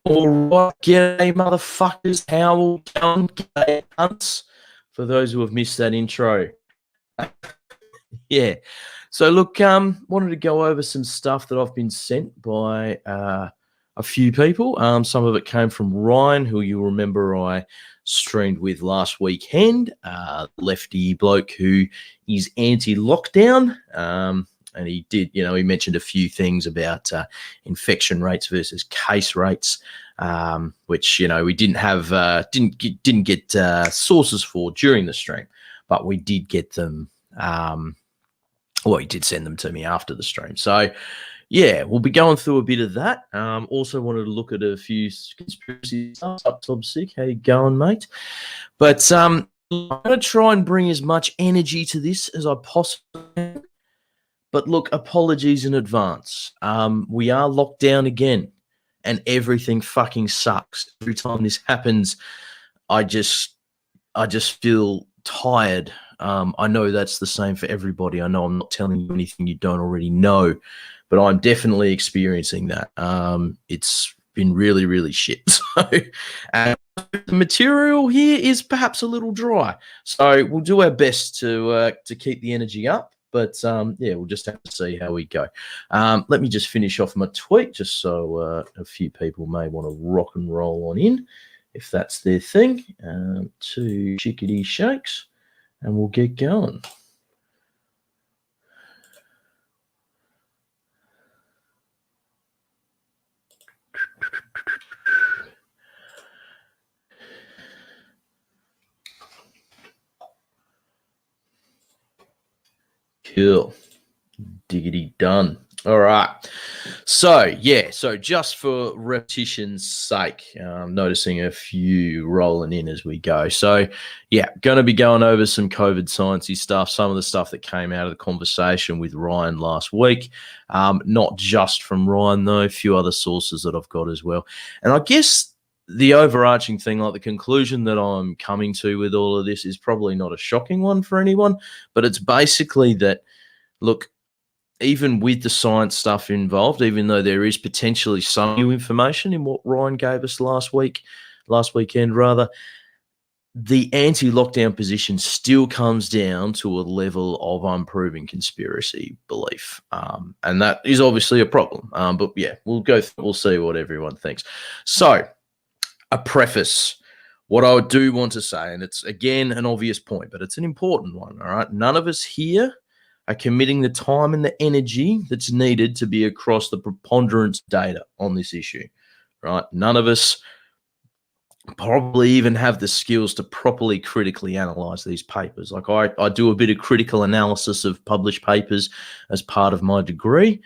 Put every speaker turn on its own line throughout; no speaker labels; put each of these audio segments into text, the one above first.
All right, g'day motherfuckers, how all going? G'day cunts. For those who have missed that intro, yeah. So look, wanted to go over some stuff that I've been sent by a few people. Some of it came from Ryan, who you'll remember I streamed with last weekend. Lefty bloke who is anti-lockdown. And he did, he mentioned a few things about infection rates versus case rates, which we didn't have, didn't get sources for during the stream, but we did get them. Well, he did send them to me after the stream. So, yeah, we'll be going through a bit of that. Also wanted to look at a few conspiracy stuff. Up, Tom Sick, how you going, mate? But I'm going to try and bring as much energy to this as I possibly can. But look, apologies in advance. We are locked down again, and everything fucking sucks. Every time this happens, I just feel tired. I know that's the same for everybody. I know I'm not telling you anything you don't already know, but I'm definitely experiencing that. It's been really, really shit. So the material here is perhaps a little dry. So we'll do our best to keep the energy up. But, yeah, we'll just have to see how we go. Let me just finish off my tweet just so a few people may want to rock and roll on in, if that's their thing. 2 chickadee shakes, and we'll get going. Cool. Diggity done. All right. So, yeah. So just for repetition's sake, noticing a few rolling in as we go. So, yeah, going to be going over some COVID sciencey stuff, some of the stuff that came out of the conversation with Ryan last week. Not just from Ryan, though, a few other sources that I've got as well. And I guess the overarching thing, like the conclusion that I'm coming to with all of this is probably not a shocking one for anyone, but it's basically that, look, even with the science stuff involved, even though there is potentially some new information in what Ryan gave us last weekend, the anti-lockdown position still comes down to a level of unproven conspiracy belief. And that is obviously a problem. But yeah, we'll see what everyone thinks. So, a preface. What I do want to say, and it's again an obvious point, but it's an important one, all right? None of us here are committing the time and the energy that's needed to be across the preponderance data on this issue, right? None of us probably even have the skills to properly critically analyze these papers. Like I do a bit of critical analysis of published papers as part of my degree.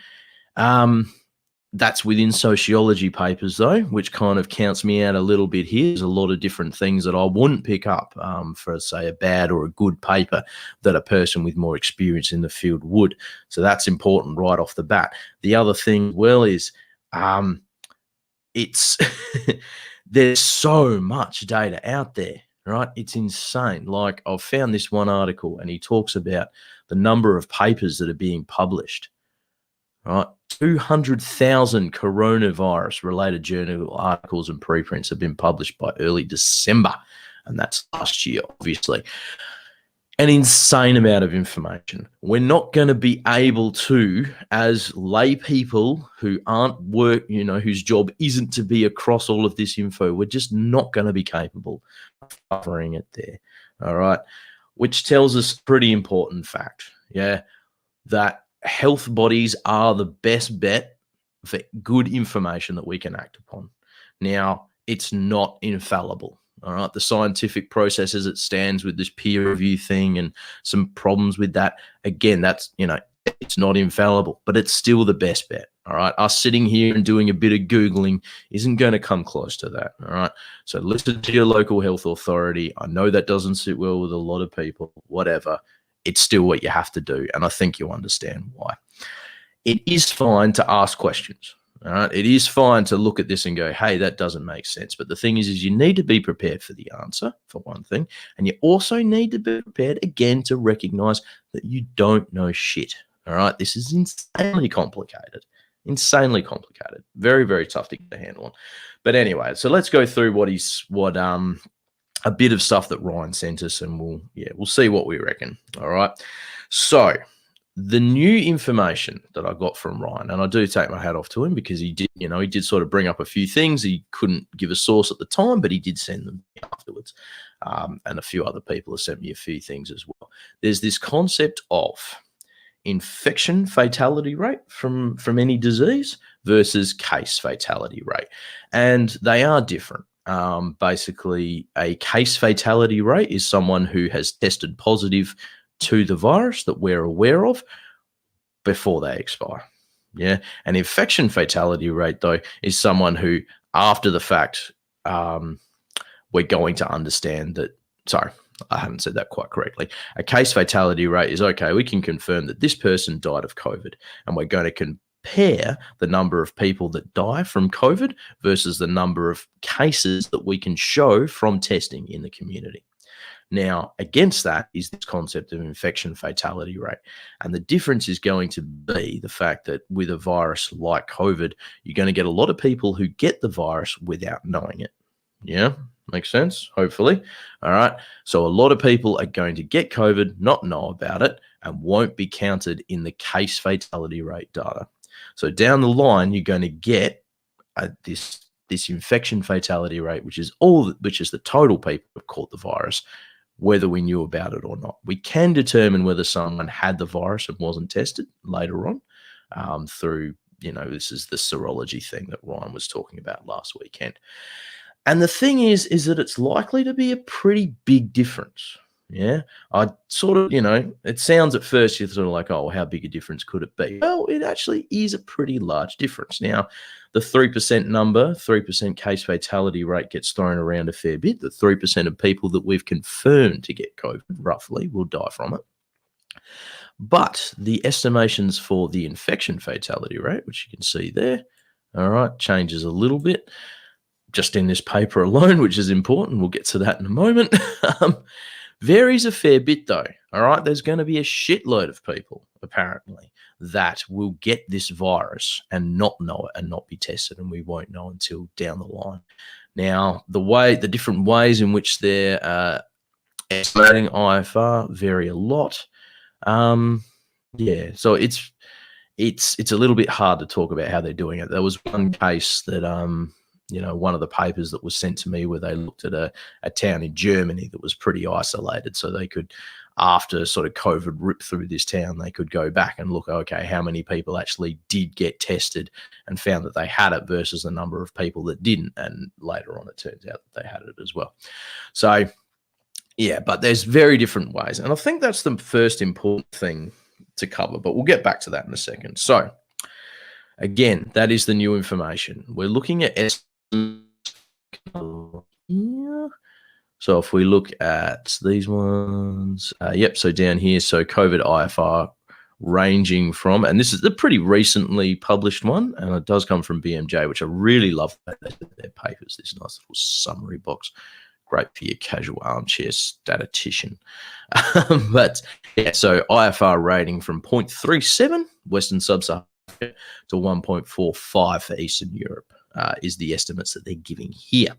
That's within sociology papers, though, which kind of counts me out a little bit here. There's a lot of different things that I wouldn't pick up for, say, a bad or a good paper that a person with more experience in the field would. So that's important right off the bat. The other thing, well, is it's there's so much data out there, right? It's insane. Like I've found this one article, and he talks about the number of papers that are being published. Right, 200,000 coronavirus-related journal articles and preprints have been published by early December, and that's last year, obviously. An insane amount of information. We're not going to be able to, as lay people who aren't whose job isn't to be across all of this info, we're just not going to be capable of covering it there. All right, which tells us a pretty important fact, that health bodies are the best bet for good information that we can act upon. Now, it's not infallible, all right? The scientific process as it stands with this peer review thing and some problems with that, again, that's, it's not infallible, but it's still the best bet, all right? Us sitting here and doing a bit of Googling isn't going to come close to that, all right? So listen to your local health authority. I know that doesn't sit well with a lot of people, whatever. It's still what you have to do, and I think you understand why. It is fine to ask questions, all right? It is fine to look at this and go, hey, that doesn't make sense. But the thing is you need to be prepared for the answer, for one thing, and you also need to be prepared, again, to recognize that you don't know shit, all right? This is insanely complicated. Insanely complicated. Very, very tough to get a handle on. But anyway, so let's go through what a bit of stuff that Ryan sent us, and we'll see what we reckon. All right. So the new information that I got from Ryan, and I do take my hat off to him because he did sort of bring up a few things. He couldn't give a source at the time, but he did send them afterwards. And a few other people have sent me a few things as well. There's this concept of infection fatality rate from any disease versus case fatality rate, and they are different. Basically, a case fatality rate is someone who has tested positive to the virus that we're aware of before they expire. Yeah. An infection fatality rate, though, is someone who, after the fact, we're going to understand that. Sorry, I haven't said that quite correctly. A case fatality rate is, okay, we can confirm that this person died of COVID, and we're going to compare the number of people that die from COVID versus the number of cases that we can show from testing in the community. Now, against that is this concept of infection fatality rate. And the difference is going to be the fact that with a virus like COVID, you're going to get a lot of people who get the virus without knowing it. Yeah, makes sense, hopefully. All right. So a lot of people are going to get COVID, not know about it, and won't be counted in the case fatality rate data. So down the line, you're going to get this infection fatality rate, which is the total people who have caught the virus, whether we knew about it or not. We can determine whether someone had the virus and wasn't tested later on through, this is the serology thing that Ryan was talking about last weekend. And the thing is that it's likely to be a pretty big difference. Yeah. I sort of, it sounds at first you're sort of like, oh, how big a difference could it be? Well, it actually is a pretty large difference. Now, the 3% number, 3% case fatality rate gets thrown around a fair bit. The 3% of people that we've confirmed to get COVID roughly will die from it. But the estimations for the infection fatality rate, which you can see there, all right, changes a little bit just in this paper alone, which is important. We'll get to that in a moment. Varies a fair bit though. All right. There's going to be a shitload of people, apparently, that will get this virus and not know it and not be tested. And we won't know until down the line. Now, the different ways in which they're estimating IFR vary a lot. So it's a little bit hard to talk about how they're doing it. There was one case that one of the papers that was sent to me where they looked at a town in Germany that was pretty isolated. So they could, after sort of COVID ripped through this town, they could go back and look, okay, how many people actually did get tested and found that they had it versus the number of people that didn't. And later on, it turns out that they had it as well. So, yeah, but there's very different ways. And I think that's the first important thing to cover, but we'll get back to that in a second. So, again, that is the new information. We're looking at here. So if we look at these ones, so down here, so COVID IFR ranging from, and this is a pretty recently published one, and it does come from BMJ, which I really love their papers, this nice little summary box. Great for your casual armchair statistician. But yeah, so IFR rating from 0.37 Western Sub-Saharan to 1.45 for Eastern Europe is the estimates that they're giving here.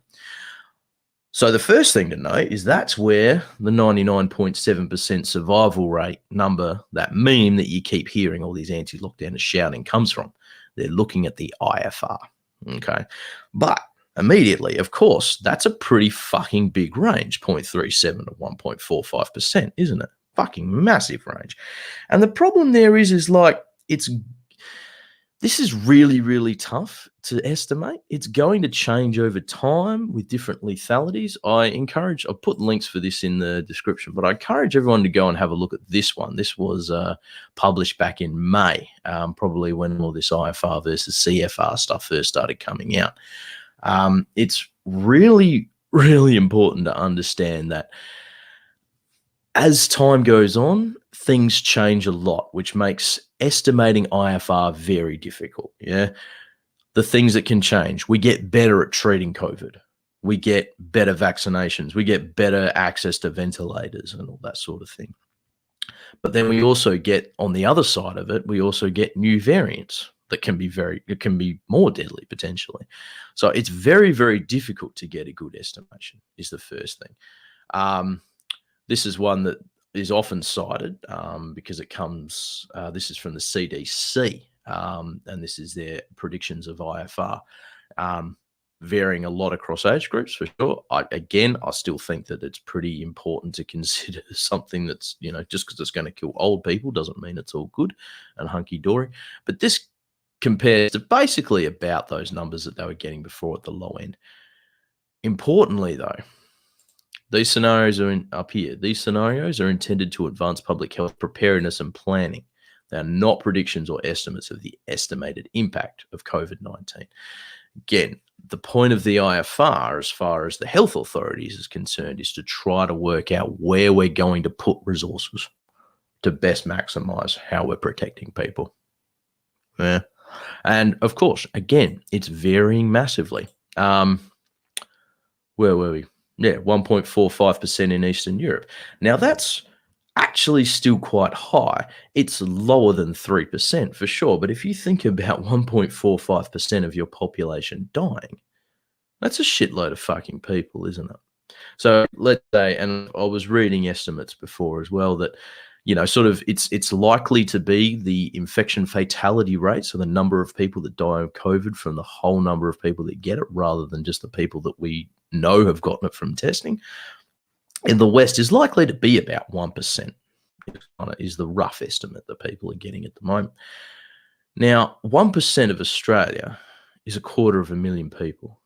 So the first thing to note is that's where the 99.7% survival rate number, that meme that you keep hearing all these anti-lockdowners shouting, comes from. They're looking at the IFR, okay? But immediately, of course, that's a pretty fucking big range, 0.37 to 1.45%, isn't it? Fucking massive range. And the problem there is like, this is really, really tough to estimate. It's going to change over time with different lethalities. I'll put links for this in the description, but I encourage everyone to go and have a look at this one. This was published back in May, probably when all this IFR versus CFR stuff first started coming out. It's really, really important to understand that as time goes on, things change a lot, which makes estimating IFR very difficult. Yeah. The things that can change, we get better at treating COVID. We get better vaccinations. We get better access to ventilators and all that sort of thing. But then we also get, on the other side of it, we also get new variants. that can be more deadly potentially. So it's very, very difficult to get a good estimation is the first thing. This is one that is often cited because it comes, this is from the CDC, and this is their predictions of IFR, varying a lot across age groups for sure. I still think that it's pretty important to consider something that's, just because it's going to kill old people doesn't mean it's all good and hunky-dory. But this compares to basically about those numbers that they were getting before at the low end. Importantly, though, these scenarios are up here. These scenarios are intended to advance public health preparedness and planning. They are not predictions or estimates of the estimated impact of COVID-19. Again, the point of the IFR, as far as the health authorities is concerned, is to try to work out where we're going to put resources to best maximize how we're protecting people. Yeah. And of course, again, it's varying massively. Where were we? Yeah, 1.45% in Eastern Europe. Now, that's actually still quite high. It's lower than 3% for sure. But if you think about 1.45% of your population dying, that's a shitload of fucking people, isn't it? So let's say, and I was reading estimates before as well, that sort of it's likely to be the infection fatality rate, so the number of people that die of COVID from the whole number of people that get it, rather than just the people that we know have gotten it from testing, in the West is likely to be about 1%. Is the rough estimate that people are getting at the moment. Now, 1% of Australia is 250,000 people,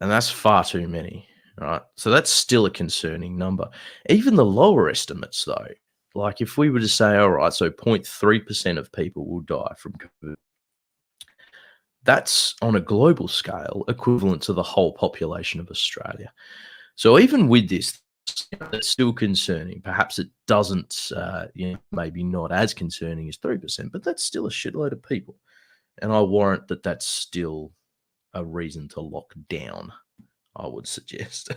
and that's far too many, right? So that's still a concerning number. Even the lower estimates, though, like if we were to say, all right, so 0.3% of people will die from COVID, that's on a global scale equivalent to the whole population of Australia. So even with this, it's still concerning. Perhaps it doesn't, maybe not as concerning as 3%, but that's still a shitload of people. And I warrant that that's still a reason to lock down, I would suggest.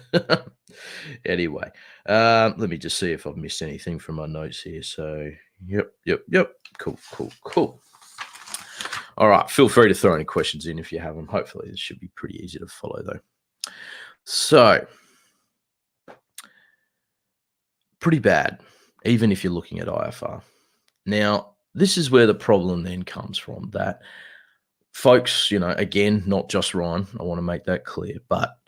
Anyway, let me just see if I've missed anything from my notes here. So, yep. Cool. All right, feel free to throw any questions in if you have them. Hopefully this should be pretty easy to follow, though. So, pretty bad, even if you're looking at IFR. Now, this is where the problem then comes from, that folks, again, not just Ryan, I want to make that clear, but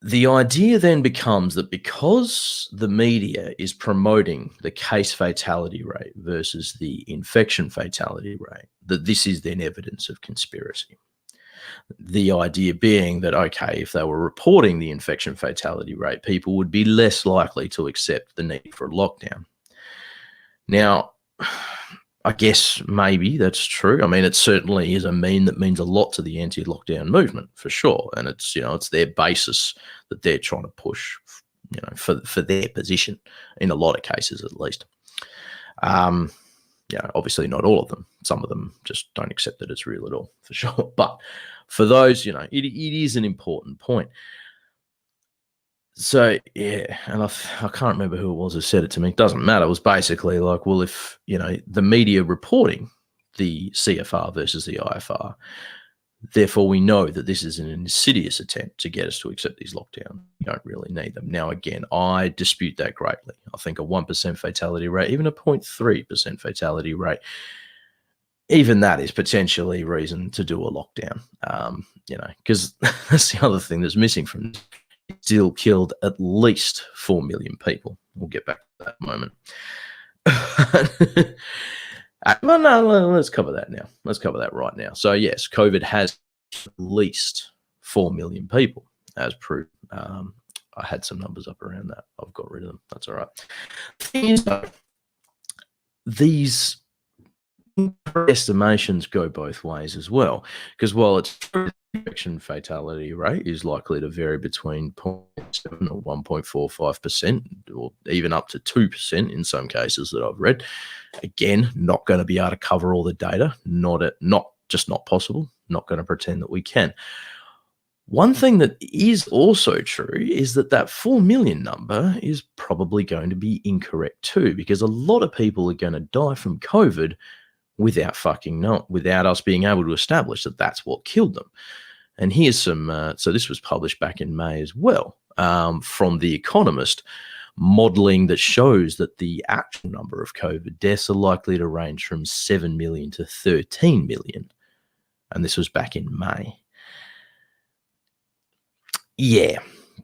the idea then becomes that because the media is promoting the case fatality rate versus the infection fatality rate, that this is then evidence of conspiracy. The idea being that, okay, if they were reporting the infection fatality rate, people would be less likely to accept the need for a lockdown. Now, I guess maybe that's true. I mean, it certainly is a meme that means a lot to the anti-lockdown movement, for sure. And it's, it's their basis that they're trying to push, for their position in a lot of cases, at least. Obviously not all of them. Some of them just don't accept that it's real at all, for sure. But for those, it is an important point. So, yeah, and I can't remember who it was who said it to me. It doesn't matter. It was basically like, well, if, the media reporting the CFR versus the IFR, therefore we know that this is an insidious attempt to get us to accept these lockdowns. You don't really need them. Now, again, I dispute that greatly. I think a 1% fatality rate, even a 0.3% fatality rate, even that is potentially reason to do a lockdown, because that's the other thing that's missing from this. It still killed at least 4 million people. We'll get back to that moment. Well, no, let's cover that now. Let's cover that right now. So, yes, COVID has at least 4 million people, as proved. I had some numbers up around that. I've got rid of them. That's all right. The thing is, though, these estimations go both ways as well, because while it's true, the infection fatality rate is likely to vary between 0.7 or 1.45%, or even up to 2% in some cases that I've read. Again, not going to be able to cover all the data. Not possible. Not going to pretend that we can. One thing that is also true is that 4 million number is probably going to be incorrect too, because a lot of people are going to die from COVID without us being able to establish that that's what killed them. And here's some, so this was published back in May as well, from The Economist, modeling that shows that the actual number of COVID deaths are likely to range from 7 million to 13 million. And this was back in May. Yeah,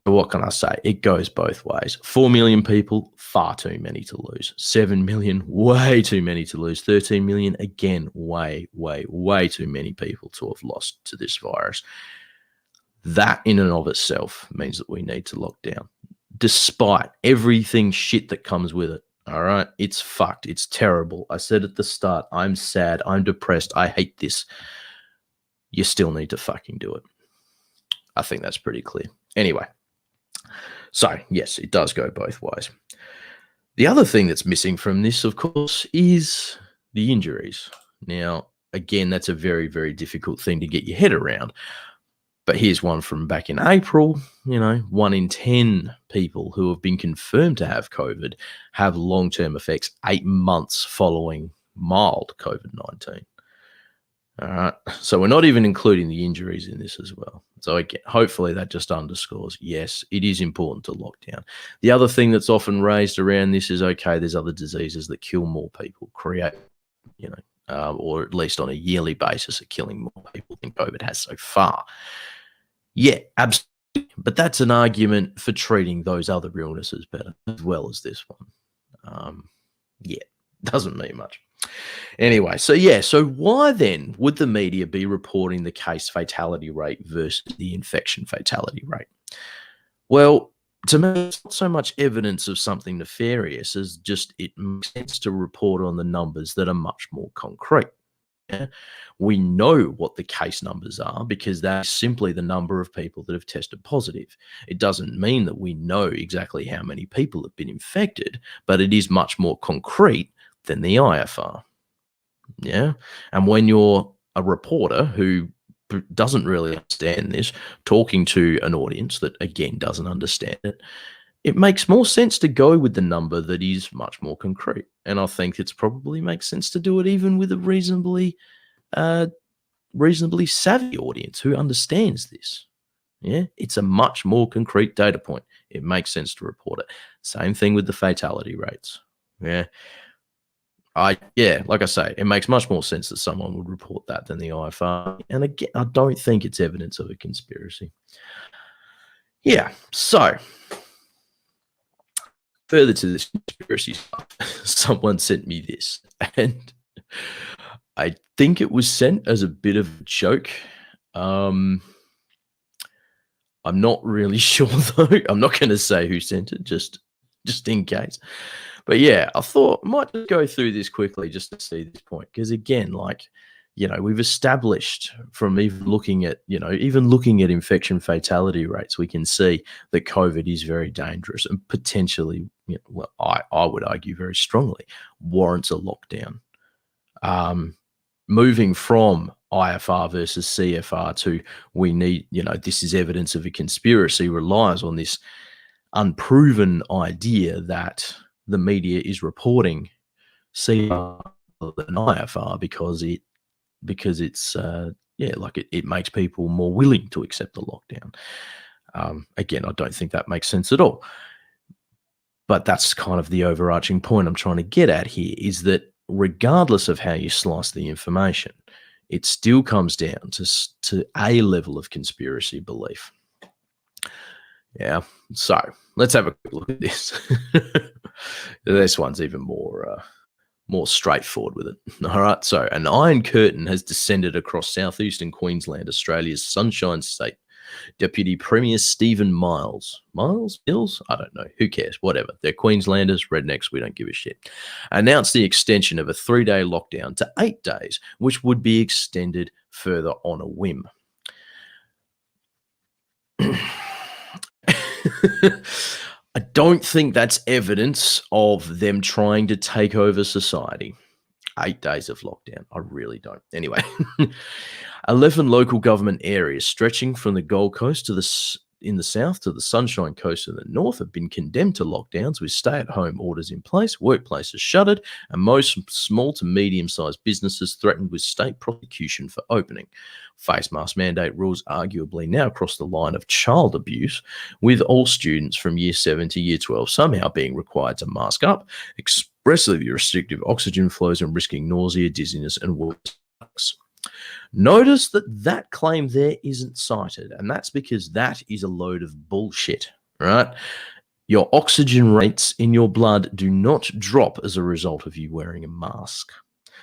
but what can I say? It goes both ways. 4 million people, far too many to lose. 7 million, way too many to lose. 13 million, again, way too many people to have lost to this virus. That in and of itself means that we need to lock down, despite everything shit that comes with it. All right, it's fucked. It's terrible. I said at the start, I'm sad. I'm depressed. I hate this. You still need to fucking do it. I think that's pretty clear. Anyway, so yes, it does go both ways. The other thing that's missing from this, of course, is the injuries. Now, again, that's a very, very difficult thing to get your head around. But here's one from back in April. 1 in 10 people who have been confirmed to have COVID have long-term effects 8 months following mild COVID-19. All right. So we're not even including the injuries in this as well. So again, hopefully that just underscores, yes, it is important to lock down. The other thing that's often raised around this is, okay, there's other diseases that kill more people, or at least on a yearly basis are killing more people than COVID has so far. Yeah, absolutely. But that's an argument for treating those other illnesses better as well as this one. Doesn't mean much. Anyway, so why then would the media be reporting the case fatality rate versus the infection fatality rate? Well, to me, it's not so much evidence of something nefarious as just it makes sense to report on the numbers that are much more concrete. Yeah? We know what the case numbers are because that's simply the number of people that have tested positive. It doesn't mean that we know exactly how many people have been infected, but it is much more concrete than the IFR. Yeah. And when you're a reporter who doesn't really understand this, talking to an audience that, again, doesn't understand it, it makes more sense to go with the number that is much more concrete. And I think it's probably makes sense to do it even with a reasonably savvy audience who understands this. Yeah, it's a much more concrete data point. It makes sense to report it. Same thing with the fatality rates. Yeah. Like I say, it makes much more sense that someone would report that than the IFR. And again, I don't think it's evidence of a conspiracy. Yeah, so further to this conspiracy stuff, someone sent me this, and I think it was sent as a bit of a joke. I'm not really sure, though. I'm not going to say who sent it, just in case. But yeah, I thought I might just go through this quickly just to see this point. Because again, we've established from even looking at infection fatality rates, we can see that COVID is very dangerous and potentially, I would argue very strongly, warrants a lockdown. Moving from IFR versus CFR to we need, this is evidence of a conspiracy relies on this unproven idea that the media is reporting CFR than IFR because it's it makes people more willing to accept the lockdown. Again, I don't think that makes sense at all. But that's kind of the overarching point I'm trying to get at here, is that regardless of how you slice the information, it still comes down to a level of conspiracy belief. Yeah, so let's have a quick look at this. This one's even more straightforward with it. All right, so an iron curtain has descended across southeastern Queensland, Australia's Sunshine State. Deputy Premier Stephen Mills, I don't know, who cares, whatever. They're Queenslanders, rednecks, we don't give a shit. Announced the extension of a 3-day lockdown to 8 days, which would be extended further on a whim. I don't think that's evidence of them trying to take over society. 8 days of lockdown. I really don't. Anyway, 11 local government areas stretching from the Gold Coast to in the south to the Sunshine Coast in the north have been condemned to lockdowns with stay-at-home orders in place, workplaces shuttered, and most small to medium-sized businesses threatened with state prosecution for opening. Face mask mandate rules arguably now cross the line of child abuse, with all students from year 7 to year 12 somehow being required to mask up, expressly restrictive oxygen flows, and risking nausea, dizziness, and worse. Notice that claim there isn't cited, and that's because that is a load of bullshit, right? Your oxygen rates in your blood do not drop as a result of you wearing a mask.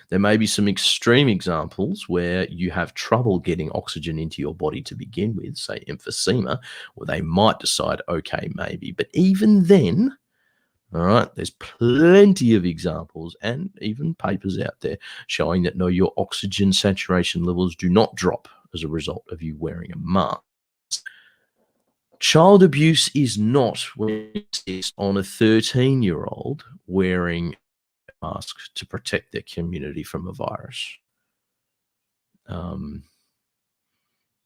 There may be some extreme examples where you have trouble getting oxygen into your body to begin with, say emphysema, where they might decide, okay, maybe. But even then, all right, there's plenty of examples and even papers out there showing that no, your oxygen saturation levels do not drop as a result of you wearing a mask. Child abuse is not when it exists on a 13-year-old wearing a mask to protect their community from a virus.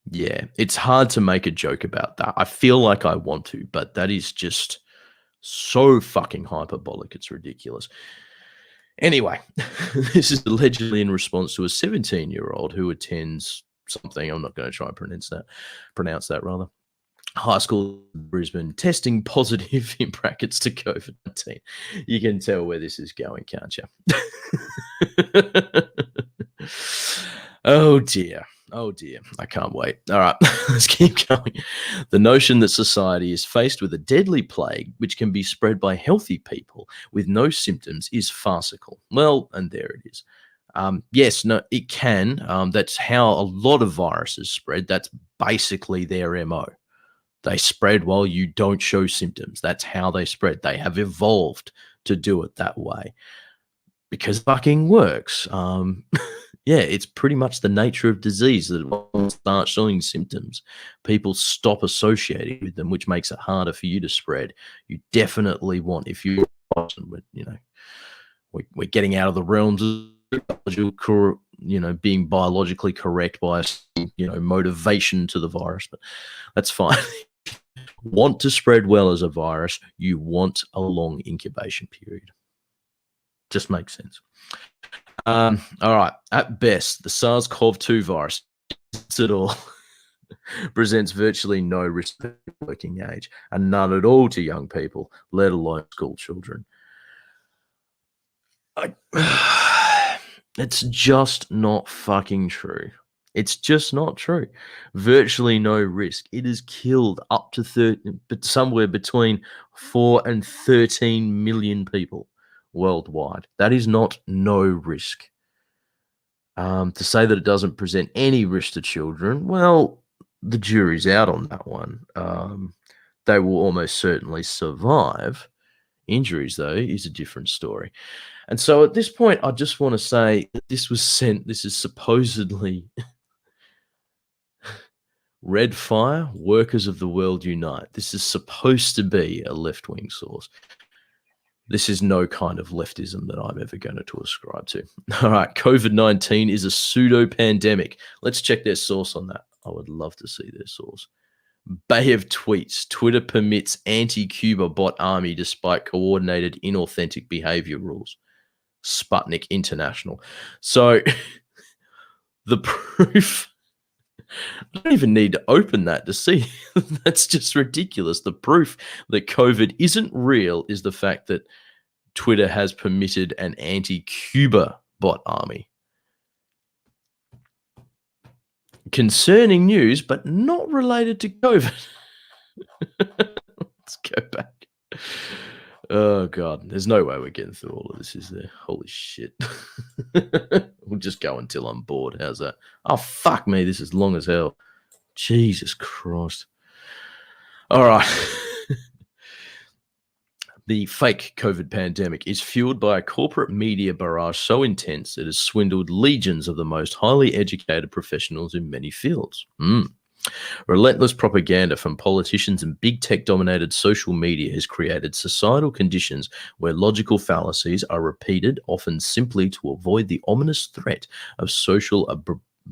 Yeah, it's hard to make a joke about that. I feel like I want to, but that is just so fucking hyperbolic, it's ridiculous. Anyway, this is allegedly in response to a 17-year-old who attends something, I'm not going to try and pronounce that rather, high school in Brisbane, testing positive in brackets to COVID-19. You can tell where this is going, can't you? Oh dear. Oh dear, I can't wait. All right, let's keep going. The notion that society is faced with a deadly plague which can be spread by healthy people with no symptoms is farcical. Well, and there it is. Yes, no, it can. That's how a lot of viruses spread. That's basically their MO. They spread while you don't show symptoms. That's how they spread. They have evolved to do it that way because it fucking works. Yeah, it's pretty much the nature of disease that once start showing symptoms, people stop associating with them, which makes it harder for you to spread. You definitely want, if you're, you know, we're getting out of the realms of, being biologically correct by, motivation to the virus, but that's fine. Want to spread well as a virus, you want a long incubation period. Just makes sense. All right. At best, the SARS-CoV-2 virus at all presents virtually no risk to working age and none at all to young people, let alone school children. It's just not fucking true. It's just not true. Virtually no risk. It has killed up to somewhere between 4 and 13 million people worldwide. That is not no risk. To say that it doesn't present any risk to children, well, the jury's out on that one. They will almost certainly survive. Injuries, though, is a different story. And so at this point, I just want to say that this is supposedly Red Fire, Workers of the World Unite. This is supposed to be a left-wing source. This is no kind of leftism that I'm ever going to ascribe to. All right, COVID-19 is a pseudo-pandemic. Let's check their source on that. I would love to see their source. Bay of tweets. Twitter permits anti-Cuba bot army despite coordinated inauthentic behavior rules. Sputnik International. So the proof... I don't even need to open that to see. That's just ridiculous. The proof that COVID isn't real is the fact that Twitter has permitted an anti-Cuba bot army. Concerning news, but not related to COVID. Let's go back. Oh, God. There's no way we're getting through all of this, is there? Holy shit. We'll just go until I'm bored. How's that? Oh, fuck me. This is long as hell. Jesus Christ. All right. The fake COVID pandemic is fueled by a corporate media barrage so intense it has swindled legions of the most highly educated professionals in many fields. Relentless propaganda from politicians and big tech-dominated social media has created societal conditions where logical fallacies are repeated, often simply to avoid the ominous threat of social...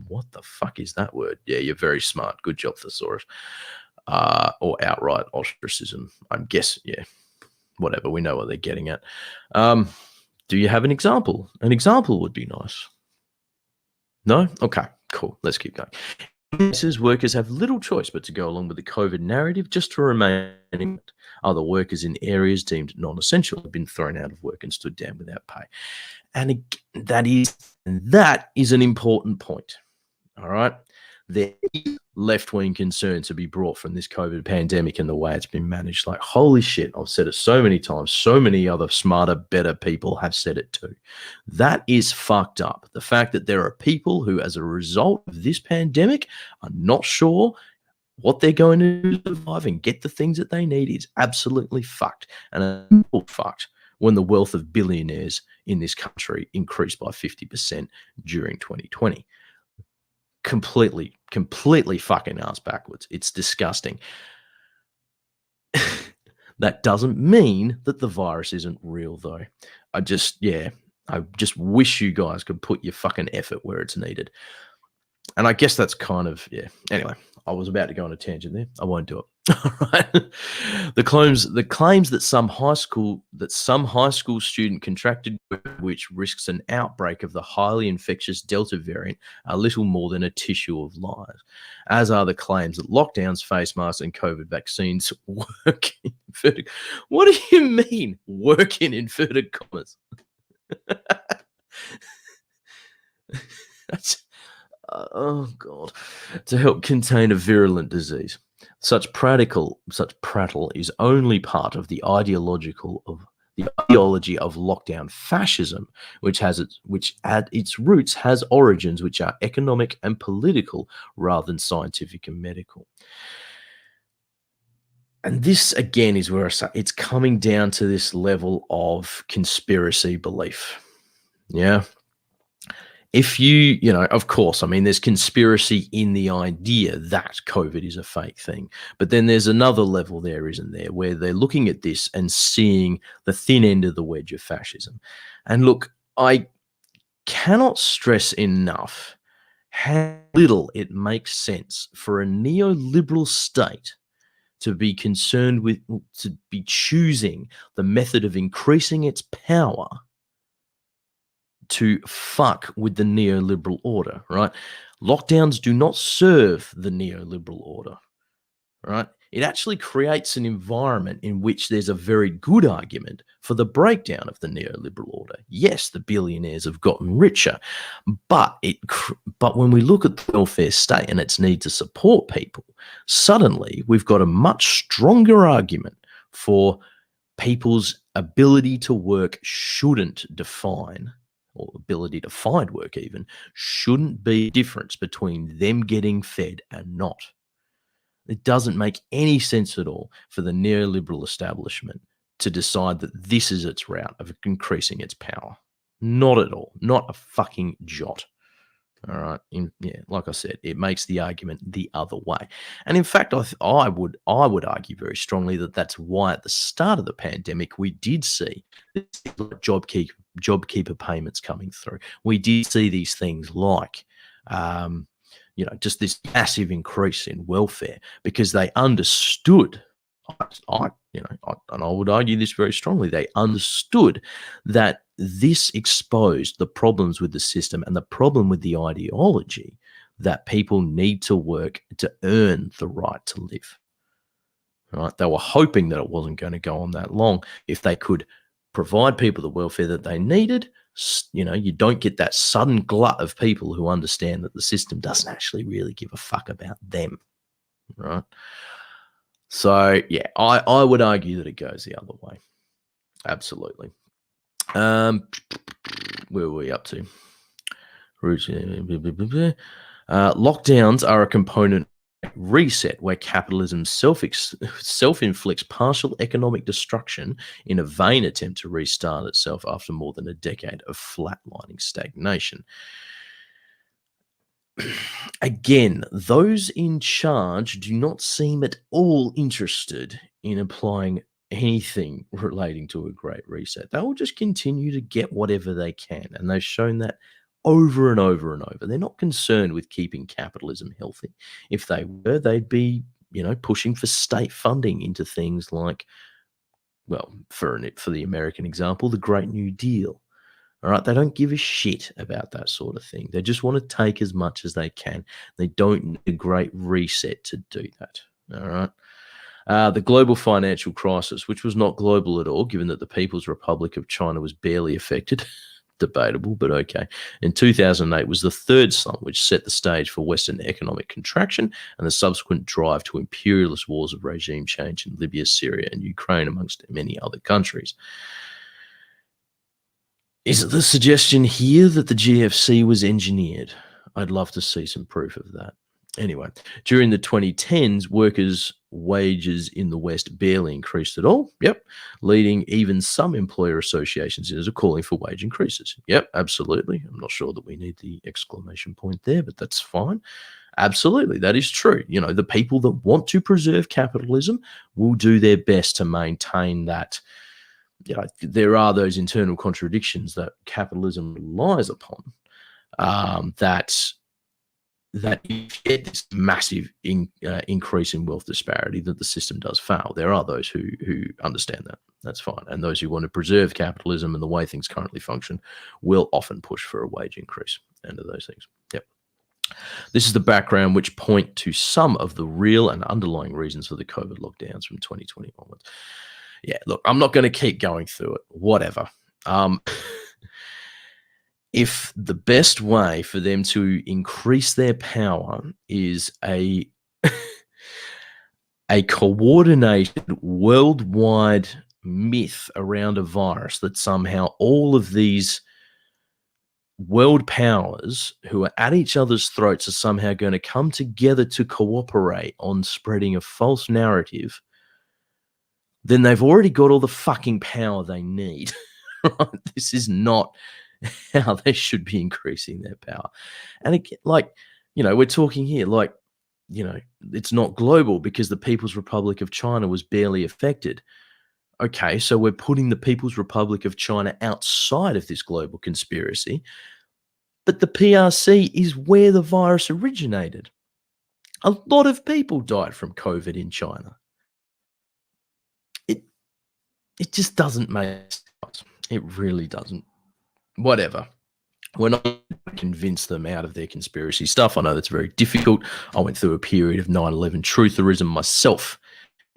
what the fuck is that word? Yeah, you're very smart. Good job, Thesaurus. or outright ostracism. I'm guessing, yeah, whatever. We know what they're getting at. Do you have an example? An example would be nice. No? Okay, cool. Let's keep going. Cases, workers have little choice but to go along with the COVID narrative just to remain in. Other workers in areas deemed non-essential have been thrown out of work and stood down without pay. And that is an important point. All right. There is left-wing concern to be brought from this COVID pandemic and the way it's been managed. Like, holy shit, I've said it so many times. So many other smarter, better people have said it too. That is fucked up. The fact that there are people who, as a result of this pandemic, are not sure what they're going to do to survive and get the things that they need is absolutely fucked. And it's fucked when the wealth of billionaires in this country increased by 50% during 2020. Completely fucking ass backwards. It's disgusting. That doesn't mean that the virus isn't real, though. I just wish you guys could put your fucking effort where it's needed. And I guess that's kind of, yeah. Anyway, I was about to go on a tangent there. I won't do it. All right. The claims that some high school student contracted, which risks an outbreak of the highly infectious Delta variant, are little more than a tissue of lies. As are the claims that lockdowns, face masks, and COVID vaccines work in inverted. What do you mean, work in inverted commas? That's. Oh God, to help contain a virulent disease. Such prattle is only part of the ideology of lockdown fascism, which at its roots has origins which are economic and political rather than scientific and medical. And this again is where I say it's coming down to this level of conspiracy belief. Yeah. If of course, I mean, there's conspiracy in the idea that COVID is a fake thing. But then there's another level there, isn't there, where they're looking at this and seeing the thin end of the wedge of fascism. And look, I cannot stress enough how little it makes sense for a neoliberal state to be concerned with, to be choosing the method of increasing its power to fuck with the neoliberal order, right? Lockdowns do not serve the neoliberal order, right? It actually creates an environment in which there's a very good argument for the breakdown of the neoliberal order. Yes, the billionaires have gotten richer, but when we look at the welfare state and its need to support people, suddenly we've got a much stronger argument for people's ability to work shouldn't define, or ability to find work even, shouldn't be a difference between them getting fed and not. It doesn't make any sense at all for the neoliberal establishment to decide that this is its route of increasing its power. Not at all. Not a fucking jot. All right. Like I said, it makes the argument the other way. And in fact, I would argue very strongly that that's why at the start of the pandemic, we did see JobKeeper payments coming through. We did see these things like, just this massive increase in welfare because they understood, and I would argue this very strongly, they understood that this exposed the problems with the system and the problem with the ideology that people need to work to earn the right to live. Right? They were hoping that it wasn't going to go on that long. If they could provide people the welfare that they needed, you don't get that sudden glut of people who understand that the system doesn't actually really give a fuck about them. Right? So, yeah, I would argue that it goes the other way. Absolutely. Where were we up to? Lockdowns are a component reset where capitalism self-inflicts partial economic destruction in a vain attempt to restart itself after more than a decade of flatlining stagnation. Again, those in charge do not seem at all interested in applying anything relating to a great reset. They will just continue to get whatever they can. And they've shown that over and over and over. They're not concerned with keeping capitalism healthy. If they were, they'd be pushing for state funding into things like, well, for the American example, the Great New Deal. All right, they don't give a shit about that sort of thing. They just want to take as much as they can. They don't need a great reset to do that. All right. The global financial crisis, which was not global at all, given that the People's Republic of China was barely affected. Debatable, but okay. In 2008 was the third slump, which set the stage for Western economic contraction and the subsequent drive to imperialist wars of regime change in Libya, Syria, and Ukraine, amongst many other countries. Is it the suggestion here that the GFC was engineered? I'd love to see some proof of that. Anyway, during the 2010s, workers' wages in the West barely increased at all. Yep. Leading even some employer associations into calling for wage increases. Yep, absolutely. I'm not sure that we need the exclamation point there, but that's fine. Absolutely, that is true. The people that want to preserve capitalism will do their best to maintain that. There are those internal contradictions that capitalism relies upon, that you get this massive increase in wealth disparity, that the system does fail. There are those who understand that. That's fine. And those who want to preserve capitalism and the way things currently function will often push for a wage increase and those things. Yep. This is the background which point to some of the real and underlying reasons for the COVID lockdowns from 2020 onwards. Yeah, look, I'm not going to keep going through it. Whatever. If the best way for them to increase their power is a coordinated worldwide myth around a virus, that somehow all of these world powers who are at each other's throats are somehow going to come together to cooperate on spreading a false narrative, then they've already got all the fucking power they need. Right? This is not how they should be increasing their power. And again, we're talking here, it's not global because the People's Republic of China was barely affected. Okay, so we're putting the People's Republic of China outside of this global conspiracy, but the PRC is where the virus originated. A lot of people died from COVID in China. It just doesn't make sense. It really doesn't. Whatever. We're not going to convince them out of their conspiracy stuff. I know that's very difficult. I went through a period of 9/11 trutherism myself.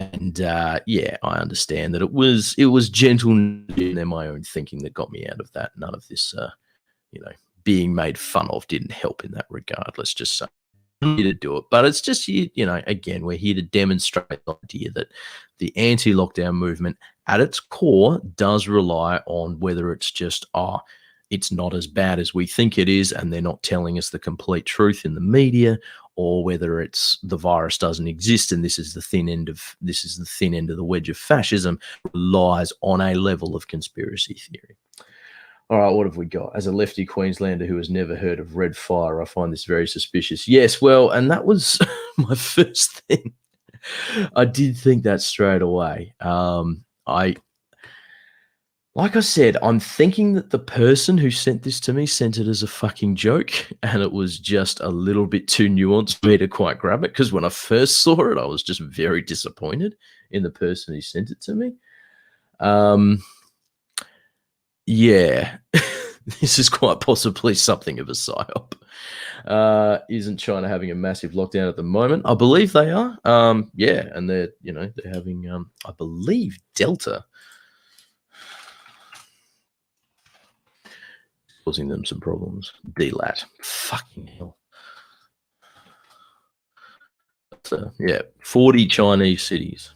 And I understand that it was gentleness in my own thinking that got me out of that. None of this, being made fun of didn't help in that regard. Let's just say here to do it. But it's just, again, we're here to demonstrate the idea that the anti-lockdown movement at its core does rely on whether it's just, it's not as bad as we think it is, and they're not telling us the complete truth in the media, or whether it's the virus doesn't exist and this is the thin end of the wedge of fascism, relies on a level of conspiracy theory. All right, what have we got? As a lefty Queenslander who has never heard of red fire, I find this very suspicious. Yes, well, and that was my first thing. I did think that straight away. Like I said, I'm thinking that the person who sent this to me sent it as a fucking joke, and it was just a little bit too nuanced for me to quite grab it, because when I first saw it, I was just very disappointed in the person who sent it to me. Yeah, this is quite possibly something of a psyop. Isn't China having a massive lockdown at the moment? I believe they are. Yeah, and they're having, I believe, Delta causing them some problems. DLAT. Fucking hell. But, 40 Chinese cities.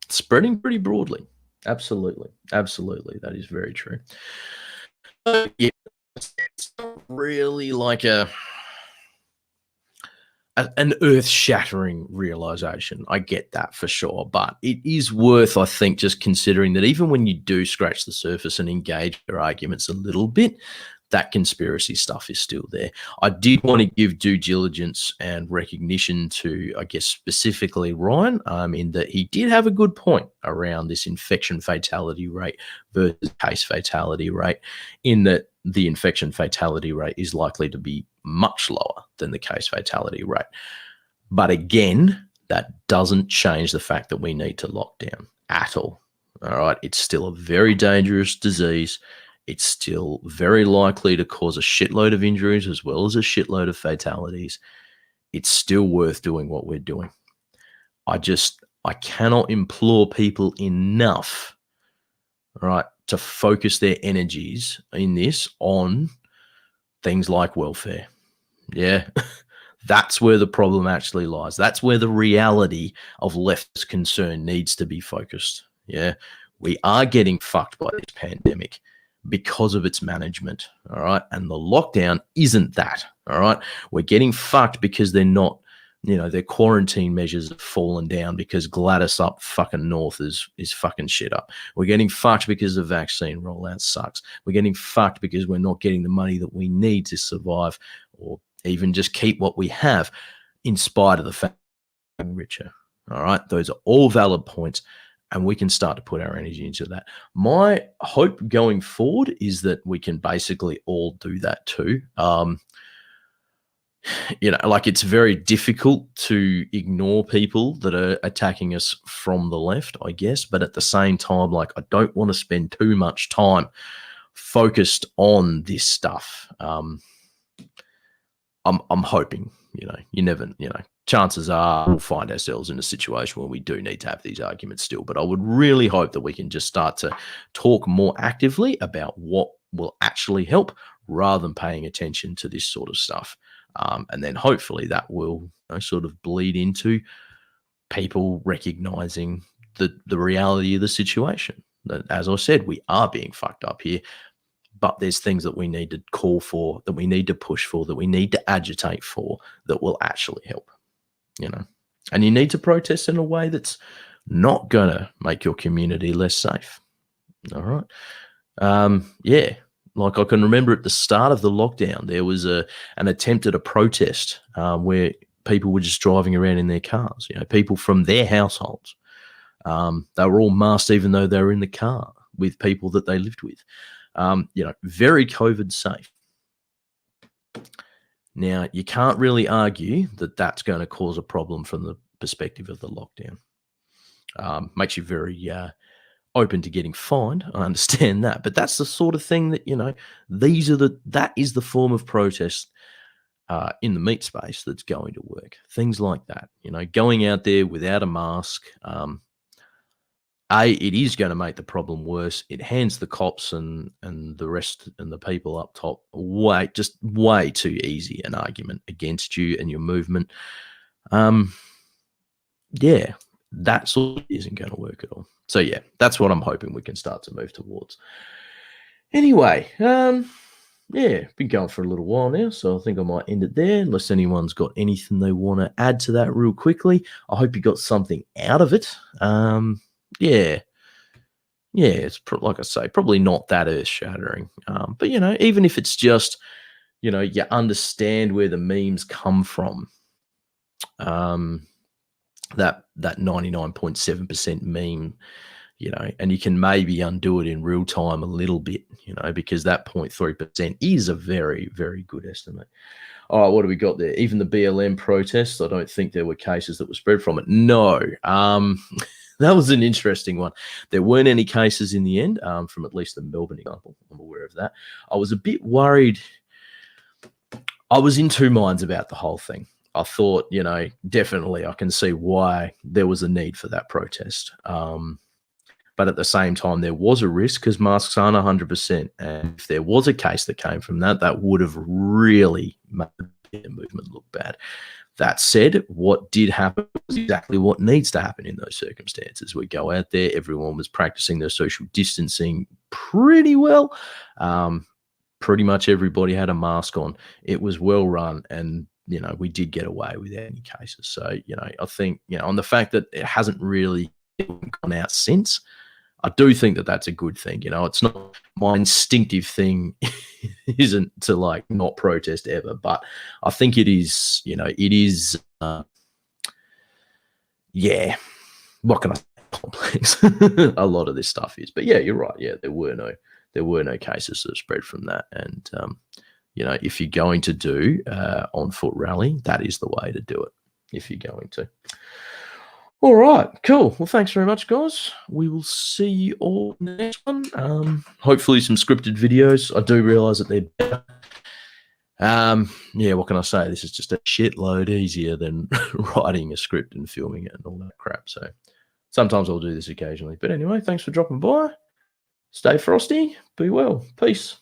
Spreading pretty broadly. Absolutely. Absolutely. That is very true. Yeah, it's not really like an earth-shattering realization. I get that for sure. But it is worth, I think, just considering that even when you do scratch the surface and engage your arguments a little bit, that conspiracy stuff is still there. I did want to give due diligence and recognition to, I guess, specifically Ryan, in that he did have a good point around this infection fatality rate versus case fatality rate, in that the infection fatality rate is likely to be much lower than the case fatality rate. But again, That doesn't change the fact that we need to lock down at all. All right. It's still a very dangerous disease. It's still very likely to cause a shitload of injuries as well as a shitload of fatalities. It's still worth doing what we're doing. I cannot implore people enough, right, to focus their energies in this on things like welfare. Yeah. That's where the problem actually lies. That's where the reality of leftist concern needs to be focused. Yeah. We are getting fucked by this pandemic because of its management. All right. And the lockdown isn't that. All right. We're getting fucked because they're not, their quarantine measures have fallen down because Gladys up fucking north is fucking shit up. We're getting fucked because the vaccine rollout sucks. We're getting fucked because we're not getting the money that we need to survive or even just keep what we have in spite of the fact that we're richer. All right. Those are all valid points, and we can start to put our energy into that. My hope going forward is that we can basically all do that too. It's very difficult to ignore people that are attacking us from the left, I guess. But at the same time, I don't want to spend too much time focused on this stuff. I'm hoping, chances are we'll find ourselves in a situation where we do need to have these arguments still. But I would really hope that we can just start to talk more actively about what will actually help rather than paying attention to this sort of stuff. And then hopefully that will sort of bleed into people recognizing the reality of the situation. That, as I said, we are being fucked up here, but there's things that we need to call for, that we need to push for, that we need to agitate for, that will actually help, And you need to protest in a way that's not going to make your community less safe. All right. Yeah. I can remember at the start of the lockdown, there was an attempt at a protest where people were just driving around in their cars, people from their households. They were all masked even though they were in the car with people that they lived with. Very COVID safe. Now, you can't really argue that that's going to cause a problem from the perspective of the lockdown. Makes you very open to getting fined. I understand that, but that's the sort of thing that that is the form of protest in the meat space that's going to work. Things like that, going out there without a mask. It is going to make the problem worse. It hands the cops and the rest and the people up top way too easy an argument against you and your movement. Yeah, that sort of isn't going to work at all. So yeah, that's what I'm hoping we can start to move towards. Anyway, yeah, been going for a little while now, so I think I might end it there unless anyone's got anything they want to add to that real quickly. I hope you got something out of it. Yeah, it's like I say, probably not that earth-shattering. But even if it's just, you understand where the memes come from. That 99.7% meme, and you can maybe undo it in real time a little bit, because that 0.3% is a very, very good estimate. All right, what do we got there? Even the BLM protests, I don't think there were cases that were spread from it. No. That was an interesting one. There weren't any cases in the end, from at least the Melbourne example. I'm aware of that. I was a bit worried. I was in two minds about the whole thing. I thought, definitely I can see why there was a need for that protest. But at the same time, there was a risk because masks aren't 100%. And if there was a case that came from that, that would have really made the movement look bad. That said, what did happen was exactly what needs to happen in those circumstances. We go out there, everyone was practicing their social distancing pretty well. Pretty much everybody had a mask on. It was well run, and we did get away without any cases. So, I think, on the fact that it hasn't really gone out since, I do think that that's a good thing. It's not my instinctive thing isn't to not protest ever, but I think it is, it is, yeah, what can I say? Complex. A lot of this stuff is, but yeah, you're right. Yeah, there were no cases that spread from that. And, if you're going to do on foot rally, that is the way to do it. if you're going to. All right, cool. Well, thanks very much, guys. We will see you all in the next one. Hopefully some scripted videos. I do realise that they're better. Yeah, what can I say? This is just a shitload easier than writing a script and filming it and all that crap. So sometimes I'll do this occasionally. But anyway, thanks for dropping by. Stay frosty. Be well. Peace.